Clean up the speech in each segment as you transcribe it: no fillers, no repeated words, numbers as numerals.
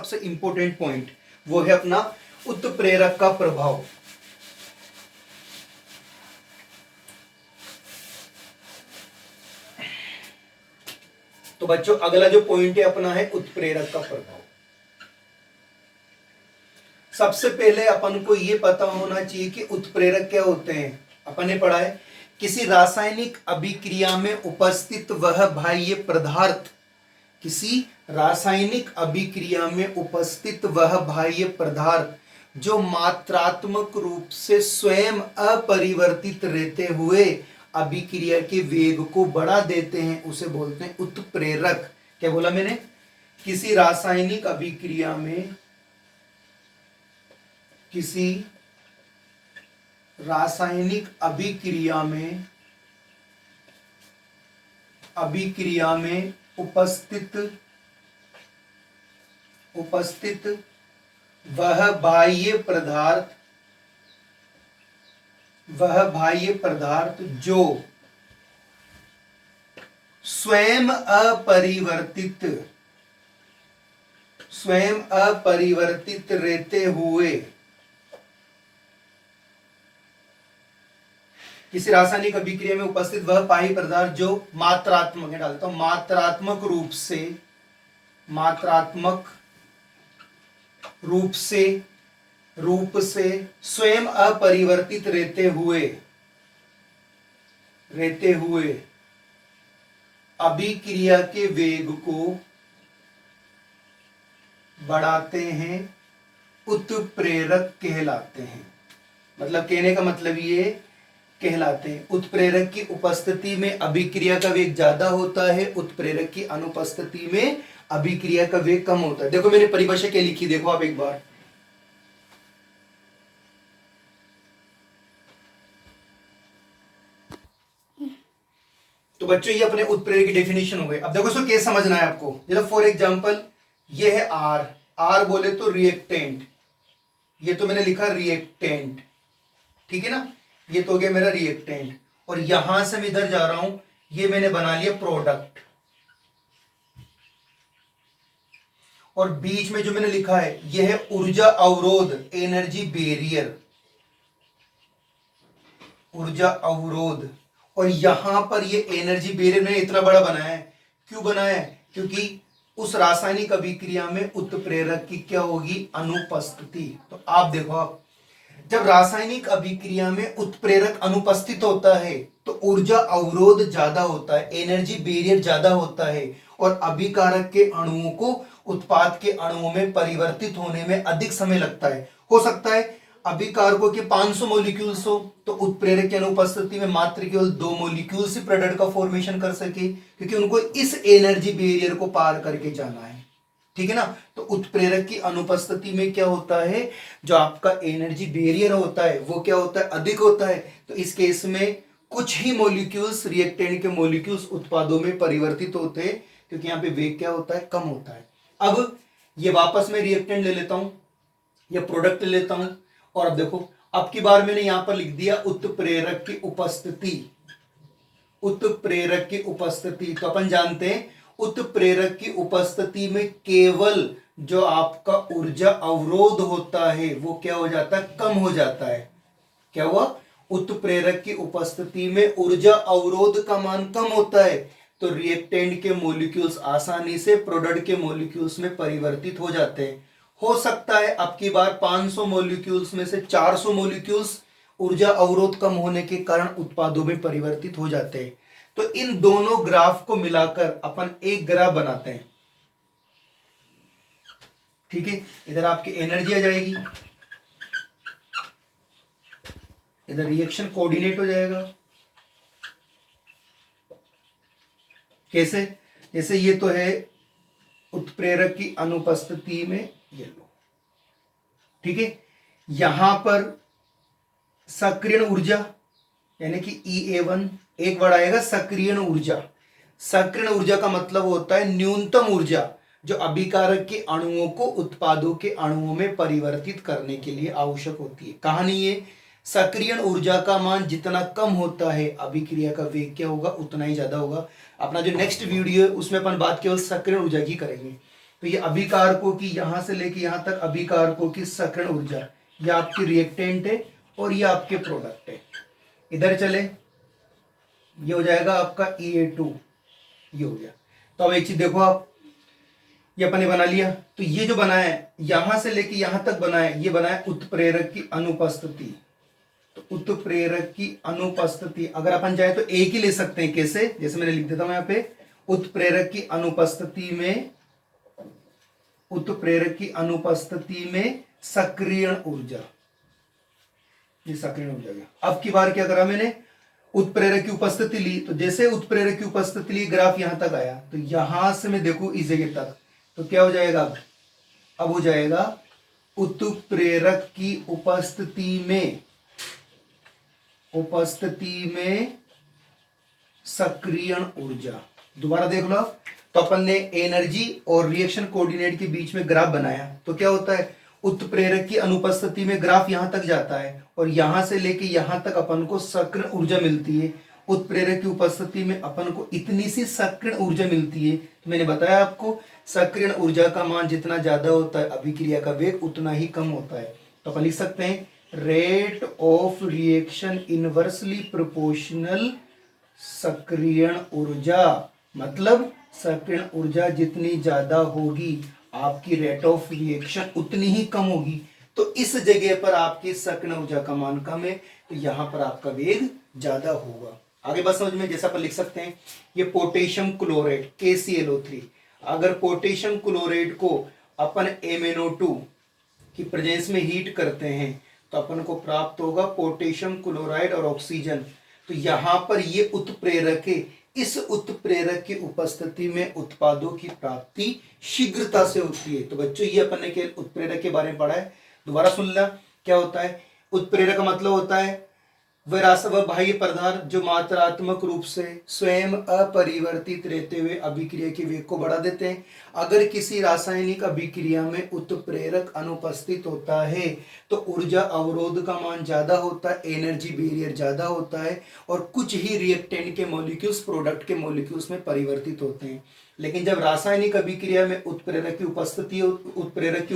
सबसे important point वो है अपना उत्प्रेरक का प्रभाव। तो बच्चों अगला जो पॉइंट है अपना है उत्प्रेरक का प्रभाव। सबसे पहले अपन को यह पता होना चाहिए कि उत्प्रेरक क्या होते हैं। अपन ने पढ़ा है किसी रासायनिक अभिक्रिया में उपस्थित वह बाह्य पदार्थ, किसी रासायनिक अभिक्रिया में उपस्थित वह बाह्य पदार्थ जो मात्रात्मक रूप से स्वयं अपरिवर्तित रहते हुए अभिक्रिया के वेग को बढ़ा देते हैं, उसे बोलते हैं उत्प्रेरक। क्या बोला मैंने? किसी रासायनिक अभिक्रिया में, किसी रासायनिक अभिक्रिया में उपस्थित वह बाह्य पदार्थ जो स्वयं अपरिवर्तित रहते हुए, किसी रासायनिक अभिक्रिया में उपस्थित वह बाह्य पदार्थ जो मात्रात्मक डालता हूं, मात्रात्मक रूप से स्वयं अपरिवर्तित रहते हुए अभिक्रिया के वेग को बढ़ाते हैं, उत्प्रेरक कहलाते हैं। मतलब कहने का मतलब ये कहलाते हैं। उत्प्रेरक की उपस्थिति में अभिक्रिया का वेग ज्यादा होता है, उत्प्रेरक की अनुपस्थिति में अभिक्रिया का वेग कम होता है। देखो मैंने परिभाषा क्या लिखी, देखो आप एक बार। तो बच्चों ये अपने उत्प्रेरक की डेफिनेशन हो गई। अब देखो इसको कैसे समझना है आपको। जैसे फॉर एग्जांपल ये है आर बोले तो रिएक्टेंट, ये तो मैंने लिखा रिएक्टेंट, ठीक है ना, ये तो हो गया मेरा रिएक्टेंट। और यहां से मैं इधर जा रहा हूं, ये मैंने बना लिया प्रोडक्ट। और बीच में जो मैंने लिखा है ये है ऊर्जा अवरोध, एनर्जी बैरियर, ऊर्जा अवरोध। और यहां पर ये एनर्जी बैरियर मैंने इतना बड़ा बनाया है। क्यों बनाया है? क्योंकि उस रासायनिक अभिक्रिया में उत्प्रेरक की क्या होगी? अनुपस्थिति। तो आप देखो, आप जब रासायनिक अभिक्रिया में उत्प्रेरक अनुपस्थित होता है तो ऊर्जा अवरोध ज्यादा होता है, एनर्जी बैरियर ज्यादा होता है, और अभिकारक के अणुओं को उत्पाद के अणुओं में परिवर्तित होने में अधिक समय लगता है। हो सकता है अभिकारकों के 500 मॉलिक्यूल्स हो तो उत्प्रेरक की अनुपस्थिति में मात्र केवल 2 मॉलिक्यूल्स ही प्रोडक्ट का फॉर्मेशन कर सके, क्योंकि उनको इस एनर्जी बैरियर को पार करके जाना है, ठीक है ना। तो उत्प्रेरक की अनुपस्थिति में क्या होता है, जो आपका एनर्जी बैरियर होता है वो क्या होता है? अधिक होता है। तो इस केस में कुछ ही मॉलिक्यूल्स, रिएक्टेंट के मॉलिक्यूल्स उत्पादों में परिवर्तित होते हैं, क्योंकि यहाँ पे वेग क्या होता है? कम होता है। अब ये वापस मैं रिएक्टेंट ले लेता हूं या प्रोडक्ट ले लेता हूं, और अब देखो अब की बार मैंने यहां पर लिख दिया उत्प्रेरक की उपस्थिति, उत्प्रेरक की उपस्थिति। तो अपन जानते हैं उत्प्रेरक की उपस्थिति में केवल जो आपका ऊर्जा अवरोध होता है वो क्या हो जाता है? कम हो जाता है। क्या हुआ? उत्प्रेरक की उपस्थिति में ऊर्जा अवरोध का मान कम होता है, तो रिएक्टेंट के मॉलिक्यूल्स आसानी से प्रोडक्ट के मॉलिक्यूल्स में परिवर्तित हो जाते हैं। हो सकता है अब की बार 500 मॉलिक्यूल्स में से 400 मॉलिक्यूल्स ऊर्जा अवरोध कम होने के कारण उत्पादों में परिवर्तित हो जाते हैं। तो इन दोनों ग्राफ को मिलाकर अपन एक ग्राफ बनाते हैं, ठीक है। इधर आपकी एनर्जी आ जाएगी, इधर रिएक्शन कोऑर्डिनेट हो जाएगा। कैसे? जैसे ये तो है उत्प्रेरक की अनुपस्थिति में ये लो, ठीक है। यहां पर सक्रियण ऊर्जा यानी कि EA1 एक वर्ड आएगा, सक्रियण ऊर्जा। सक्रियण ऊर्जा का मतलब होता है न्यूनतम ऊर्जा जो अभिकारक के अणुओं को उत्पादों के अणुओं में परिवर्तित करने के लिए आवश्यक होती है। कहानी ये, सक्रियण ऊर्जा का मान जितना कम होता है अभिक्रिया का वेग क्या होगा? उतना ही ज्यादा होगा। अपना जो नेक्स्ट वीडियो है उसमें अपन बात केवल सक्रियण ऊर्जा की करेंगे। तो ये अभिकारकों की यहां से लेके यहां तक अभिकारकों की सकरण ऊर्जा, ये आपकी रिएक्टेंट है और ये आपके प्रोडक्ट है। इधर चले, ये हो जाएगा आपका EA2, ये हो गया। तो अब एक चीज देखो आप, ये अपन ने बना लिया, तो ये जो बना है यहां से लेके यहां तक बना है, ये बना है उत्प्रेरक की अनुपस्थिति। तो उत्प्रेरक की अनुपस्थिति अगर अपन चाहे तो एक ही ले सकते हैं, कैसे, जैसे मैंने लिख देता हूं यहां पे, उत्प्रेरक की अनुपस्थिति में, उत्प्रेरक की अनुपस्थिति में सक्रियण ऊर्जा, ये सक्रियण ऊर्जा गया। अब की बार क्या करा मैंने, उत्प्रेरक की उपस्थिति ली, तो जैसे उत्प्रेरक की उपस्थिति ली, ग्राफ यहां तक आया, तो यहां से मैं देखू इस जगह तक, तो क्या हो जाएगा, अब हो जाएगा उत्प्रेरक की उपस्थिति में, उपस्थिति में सक्रियण ऊर्जा। दोबारा देख लो, तो अपन ने एनर्जी और रिएक्शन कोऑर्डिनेट के बीच में ग्राफ बनाया, तो क्या होता है, उत्प्रेरक की अनुपस्थिति में ग्राफ यहां तक जाता है और यहां से लेके यहां तक अपन को सक्रियण ऊर्जा मिलती है। उत्प्रेरक की उपस्थिति में अपन को इतनी सी सक्रियण ऊर्जा मिलती है। तो मैंने बताया आपको, सक्रियण ऊर्जा का मान जितना ज्यादा होता है, अभिक्रिया का वेग उतना ही कम होता है। तो अपन लिख सकते हैं rate of reaction inversely proportional सक्रियण ऊर्जा, मतलब सक्रियण ऊर्जा जितनी ज्यादा होगी आपकी रेट ऑफ रिएक्शन उतनी ही कम होगी। तो इस जगह पर आपकी सक्रियण ऊर्जा का मान कम है, तो यहां पर आपका वेग ज्यादा होगा। आगे बस समझ में, जैसा पर लिख सकते हैं, ये पोटेशियम क्लोराइड KClO3, अगर पोटेशियम क्लोराइड को अपन MnO2 की प्रेजेंस में हीट करते हैं तो अपन को प्राप्त होगा पोटेशियम क्लोराइड और ऑक्सीजन। तो यहां पर ये उत्प्रेरक है, इस उत्प्रेरक की उपस्थिति में उत्पादों की प्राप्ति शीघ्रता से होती है। तो बच्चों ये अपन ने उत्प्रेरक के बारे में पढ़ा है, दोबारा सुन ला। क्या होता है उत्प्रेरक का मतलब, होता है वह राशि व बाह्य पदार्थ जो मात्रात्मक रूप से स्वयं अपरिवर्तित रहते हुए अभिक्रिया के वेग को बढ़ा देते हैं। अगर किसी रासायनिक अभिक्रिया में उत्प्रेरक अनुपस्थित होता है तो ऊर्जा अवरोध का मान ज्यादा होता है, एनर्जी बैरियर ज्यादा होता है और कुछ ही रिएक्टेंट के मॉलिक्यूल्स प्रोडक्ट के मॉलिक्यूल्स में परिवर्तित होते हैं। लेकिन जब रासायनिक अभिक्रिया में उत्प्रेरक की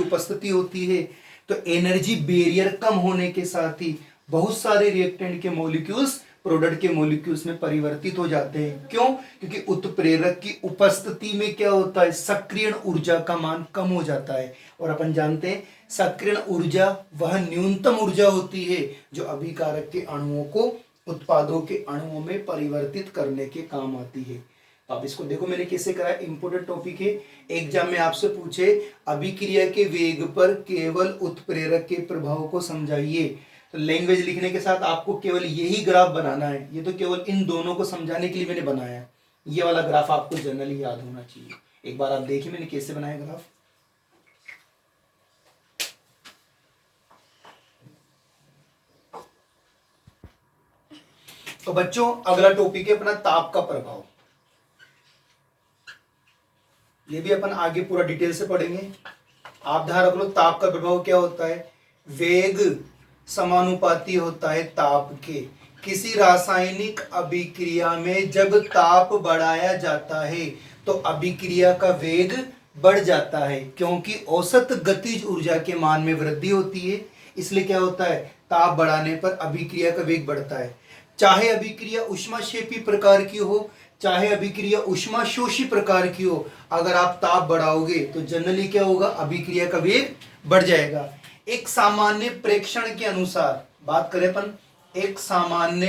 उपस्थिति होती है तो एनर्जी बैरियर कम होने के साथ ही बहुत सारे रिएक्टेंट के मॉलिक्यूल्स प्रोडक्ट के मॉलिक्यूल्स में परिवर्तित हो जाते हैं। क्यों? क्योंकि उत्प्रेरक की उपस्थिति में क्या होता है, सक्रियण ऊर्जा का मान कम हो जाता है। और अपन जानते हैं सक्रियण ऊर्जा वह न्यूनतम ऊर्जा होती है जो अभिकारक के अणुओं को उत्पादों के अणुओं में परिवर्तित करने के काम आती है। आप इसको देखो मैंने कैसे करा, इंपोर्टेंट टॉपिक है। एग्जाम में आपसे पूछे अभिक्रिया के वेग पर केवल उत्प्रेरक के प्रभाव को समझाइए, तो लैंग्वेज लिखने के साथ आपको केवल यही ग्राफ बनाना है। ये तो केवल इन दोनों को समझाने के लिए मैंने बनाया है। ये वाला ग्राफ आपको जनरली याद होना चाहिए। एक बार आप देखिए मैंने कैसे बनाया ग्राफ। तो बच्चों अगला टॉपिक है अपना ताप का प्रभाव। ये भी अपन आगे पूरा डिटेल से पढ़ेंगे। आप ध्यान रख लो ताप का प्रभाव क्या होता है, वेग समानुपाती होता है ताप के। किसी रासायनिक अभिक्रिया में जब ताप बढ़ाया जाता है तो अभिक्रिया का वेग बढ़ जाता है, क्योंकि औसत गतिज ऊर्जा के मान में वृद्धि होती है। इसलिए क्या होता है, ताप बढ़ाने पर अभिक्रिया का वेग बढ़ता है। चाहे अभिक्रिया ऊष्माक्षेपी प्रकार की हो, चाहे अभिक्रिया ऊष्माशोषी प्रकार की हो, अगर आप ताप बढ़ाओगे तो जनरली क्या होगा, अभिक्रिया का वेग बढ़ जाएगा। एक सामान्य प्रेक्षण के अनुसार बात करें अपन, एक सामान्य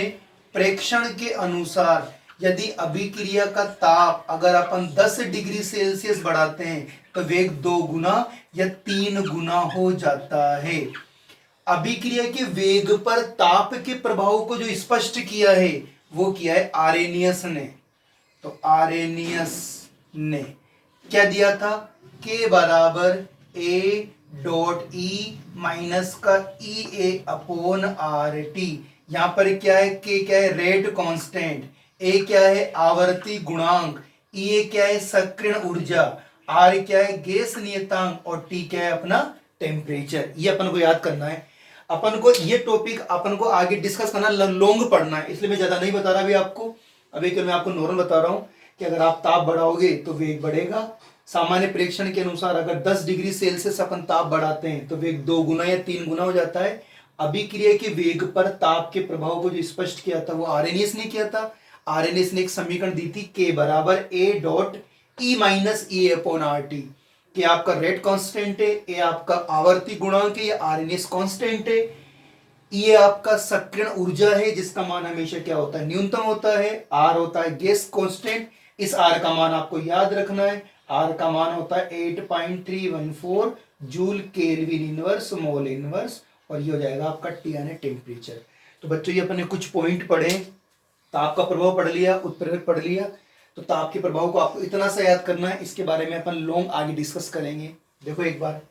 प्रेक्षण के अनुसार यदि अभिक्रिया का ताप अगर अपन 10 डिग्री सेल्सियस बढ़ाते हैं तो वेग 2 गुना या 3 गुना हो जाता है। अभिक्रिया के वेग पर ताप के प्रभाव को जो स्पष्ट किया है वो किया है आरेनियस ने। तो आरेनियस ने क्या दिया था, के बराबर ए डॉट ई माइनस का ई ए अपॉन आर टी। यहां पर क्या है, के क्या है रेट कांस्टेंट, ए क्या है आवर्ती गुणांक, ई क्या है सक्रियण ऊर्जा, आर क्या है गैस नियतांक और टी क्या है अपना टेम्परेचर। ये अपन को याद करना है। अपन को ये टॉपिक अपन को आगे डिस्कस करना, लॉन्ग पढ़ना है, इसलिए मैं ज्यादा नहीं बता रहा अभी आपको। अभी मैं आपको नॉर्मल बता रहा हूं कि अगर आप ताप बढ़ाओगे तो वेग बढ़ेगा, सामान्य प्रेक्षण के अनुसार अगर 10 डिग्री सेल्सियस अपन ताप बढ़ाते हैं तो वेग 2 गुना या 3 गुना हो जाता है। अभिक्रिया के वेग पर ताप के प्रभाव को जो स्पष्ट किया था वो आर्रेनियस ने किया था। आर्रेनियस ने एक समीकरण दी थी K बराबर A dot E minus E upon R T. कि आपका रेट कांस्टेंट है, ए आपका आवर्ती गुणांक है, या आरएनएस कांस्टेंट है, ये आपका सक्रियण ऊर्जा है जिसका मान हमेशा क्या होता है, न्यूनतम होता है। आर होता है गैस कांस्टेंट, इस आर का मान आपको याद रखना है। आर का मान होता है 8.314 joule kelvin inverse mole inverse, और ये हो जाएगा आपका टी यानी टेम्परेचर। तो बच्चों ये अपने कुछ पॉइंट पढ़े, ताप का प्रभाव पढ़ लिया, उत्प्रेरक पढ़ लिया। तो ताप के प्रभाव को आपको इतना सा याद करना है, इसके बारे में अपन लॉन्ग आगे डिस्कस करेंगे। देखो एक बार